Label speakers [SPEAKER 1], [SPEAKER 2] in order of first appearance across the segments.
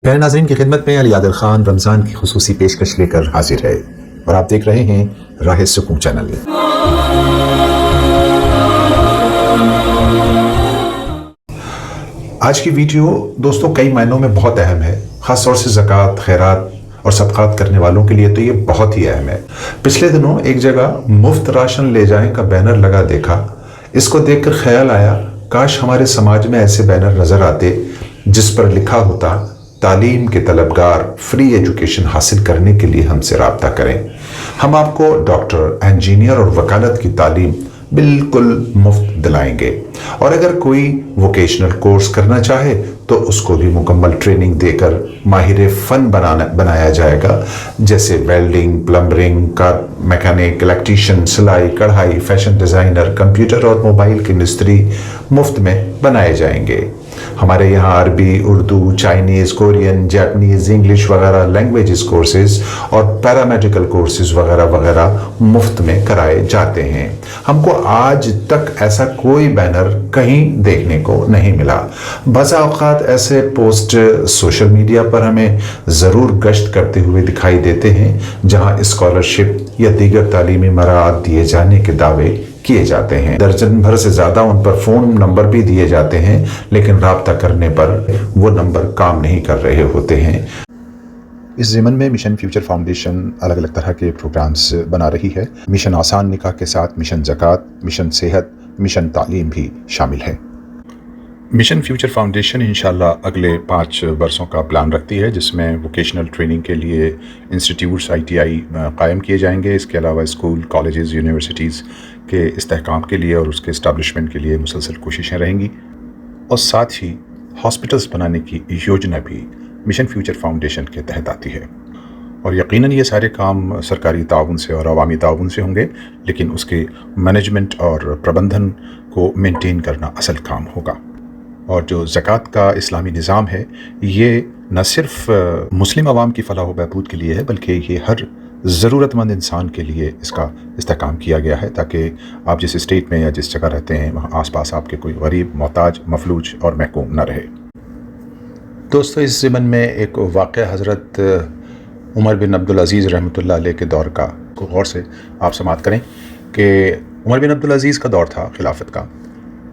[SPEAKER 1] پیارے ناظرین کی خدمت میں علی عادل خان رمضان کی خصوصی پیشکش لے کر حاضر ہے اور آپ دیکھ رہے ہیں راہ سکون چینل۔ آج کی ویڈیو دوستوں کئی معنوں میں بہت اہم ہے، خاص طور سے زکوٰۃ، خیرات اور صدقات کرنے والوں کے لیے تو یہ بہت ہی اہم ہے۔ پچھلے دنوں ایک جگہ مفت راشن لے جائیں کا بینر لگا دیکھا۔ اس کو دیکھ کر خیال آیا کاش ہمارے سماج میں ایسے بینر نظر آتے جس پر لکھا ہوتا تعلیم کے طلبگار فری ایجوکیشن حاصل کرنے کے لیے ہم سے رابطہ کریں، ہم آپ کو ڈاکٹر، انجینئر اور وکالت کی تعلیم بالکل مفت دلائیں گے، اور اگر کوئی ووکیشنل کورس کرنا چاہے تو اس کو بھی مکمل ٹریننگ دے کر ماہر فن بنایا جائے گا، جیسے welding, plumbing, car mechanic, electrician, سلائی کڑھائی، فیشن ڈیزائنر، کمپیوٹر اور موبائل کی مستری مفت میں بنائے جائیں گے۔ ہمارے یہاں عربی، Urdu, Chinese, Korean, Japanese, English وغیرہ لینگویجز کورسز اور پیرامیڈیکل کورسز وغیرہ وغیرہ مفت میں کرائے جاتے ہیں۔ ہم کو آج تک ایسا کوئی بینر کہیں دیکھنے کو نہیں ملا۔ بعض اوقات ایسے پوسٹ سوشل میڈیا پر ہمیں ضرور گشت کرتے ہوئے دکھائی دیتے ہیں جہاں اسکالرشپ یا دیگر تعلیمی مراعات دیے جانے کے دعوے کیے جاتے ہیں۔ درجن بھر سے زیادہ ان پر فون نمبر بھی دیے جاتے ہیں، لیکن رابطہ کرنے پر وہ نمبر کام نہیں کر رہے ہوتے ہیں۔ اس ضمن میں مشن فیوچر فاؤنڈیشن الگ الگ طرح کے پروگرامز بنا رہی ہے۔ مشن آسان نکاح کے ساتھ مشن زکوٰۃ، مشن صحت، مشن تعلیم بھی شامل ہے۔ مشن فیوچر فاؤنڈیشن انشاءاللہ اگلے 5 برسوں کا پلان رکھتی ہے، جس میں ووکیشنل ٹریننگ کے لیے انسٹیٹیوٹس ITI قائم کیے جائیں گے۔ اس کے علاوہ اسکول، کالجز، یونیورسٹیز کے استحکام کے لیے اور اس کے اسٹیبلشمنٹ کے لیے مسلسل کوششیں رہیں گی، اور ساتھ ہی ہاسپٹلز بنانے کی یوجنا بھی مشن فیوچر فاؤنڈیشن کے تحت آتی ہے، اور یقیناً یہ سارے کام سرکاری تعاون سے اور عوامی تعاون سے ہوں گے، لیکن اس کے مینجمنٹ اور پربندھن کو مینٹین کرنا اصل کام ہوگا۔ اور جو زکوٰۃ کا اسلامی نظام ہے، یہ نہ صرف مسلم عوام کی فلاح و بہبود کے لیے ہے، بلکہ یہ ہر ضرورت مند انسان کے لیے اس کا استحکام کیا گیا ہے، تاکہ آپ جس اسٹیٹ میں یا جس جگہ رہتے ہیں وہاں آس پاس آپ کے کوئی غریب، محتاج، مفلوج اور محکوم نہ رہے۔ دوستو، اس ضمن میں ایک واقعہ حضرت عمر بن عبدالعزیز رحمۃ اللہ علیہ کے دور کا کو غور سے آپ سماعت کریں کہ عمر بن عبدالعزیز کا دور تھا خلافت کا۔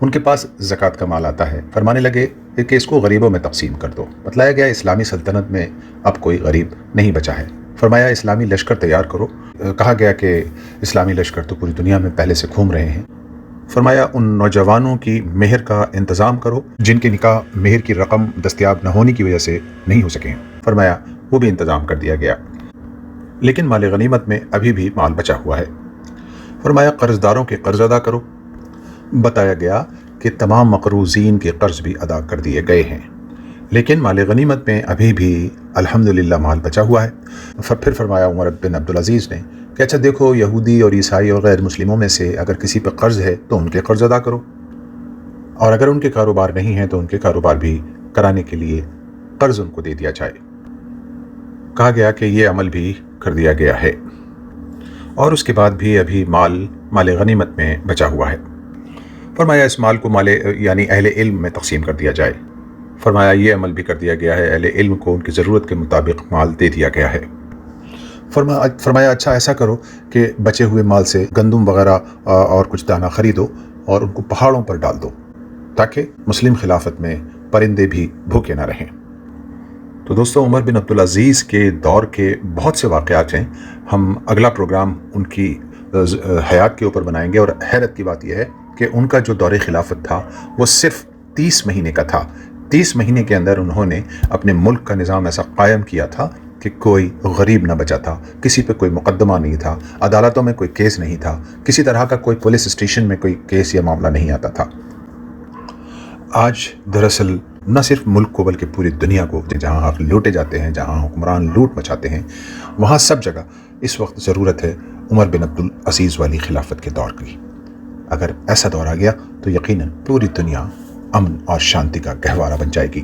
[SPEAKER 1] ان کے پاس زکوٰۃ کا مال آتا ہے، فرمانے لگے کہ اس کو غریبوں میں تقسیم کر دو۔ بتلایا گیا اسلامی سلطنت میں اب کوئی غریب نہیں بچا ہے۔ فرمایا اسلامی لشکر تیار کرو۔ کہا گیا کہ اسلامی لشکر تو پوری دنیا میں پہلے سے گھوم رہے ہیں۔ فرمایا ان نوجوانوں کی مہر کا انتظام کرو جن کے نکاح مہر کی رقم دستیاب نہ ہونے کی وجہ سے نہیں ہو سکے۔ فرمایا وہ بھی انتظام کر دیا گیا، لیکن مال غنیمت میں ابھی بھی مال بچا ہوا ہے۔ فرمایا قرض داروں کے قرض ادا کرو۔ بتایا گیا کہ تمام مقروضین کے قرض بھی ادا کر دیے گئے ہیں، لیکن مال غنیمت میں ابھی بھی الحمدللہ مال بچا ہوا ہے۔ پھر فرمایا عمر بن عبدالعزیز نے کہ اچھا دیکھو، یہودی اور عیسائی اور غیر مسلموں میں سے اگر کسی پہ قرض ہے تو ان کے قرض ادا کرو، اور اگر ان کے کاروبار نہیں ہیں تو ان کے کاروبار بھی کرانے کے لیے قرض ان کو دے دیا جائے۔ کہا گیا کہ یہ عمل بھی کر دیا گیا ہے، اور اس کے بعد بھی ابھی مال غنیمت میں بچا ہوا ہے۔ فرمایا اس مال کو یعنی اہل علم میں تقسیم کر دیا جائے۔ فرمایا یہ عمل بھی کر دیا گیا ہے، اہل علم کو ان کی ضرورت کے مطابق مال دے دیا گیا ہے۔ فرمایا اچھا ایسا کرو کہ بچے ہوئے مال سے گندم وغیرہ اور کچھ دانہ خریدو اور ان کو پہاڑوں پر ڈال دو، تاکہ مسلم خلافت میں پرندے بھی بھوکے نہ رہیں۔ تو دوستو، عمر بن عبدالعزیز کے دور کے بہت سے واقعات ہیں۔ ہم اگلا پروگرام ان کی حیات کے اوپر بنائیں گے، اور حیرت کی بات یہ ہے کہ ان کا جو دور خلافت تھا وہ صرف 30 مہینے کا تھا۔ 30 مہینے کے اندر انہوں نے اپنے ملک کا نظام ایسا قائم کیا تھا کہ کوئی غریب نہ بچا تھا، کسی پہ کوئی مقدمہ نہیں تھا، عدالتوں میں کوئی کیس نہیں تھا، کسی طرح کا کوئی پولیس اسٹیشن میں کوئی کیس یا معاملہ نہیں آتا تھا۔ آج دراصل نہ صرف ملک کو بلکہ پوری دنیا کو جہاں حق لوٹے جاتے ہیں، جہاں حکمران لوٹ مچاتے ہیں، وہاں سب جگہ اس وقت ضرورت ہے عمر بن عبدالعزیز والی خلافت کے دور کی۔ اگر ایسا دور آ گیا تو یقیناً پوری دنیا امن اور شانتی کا گہوارہ بن جائے گی۔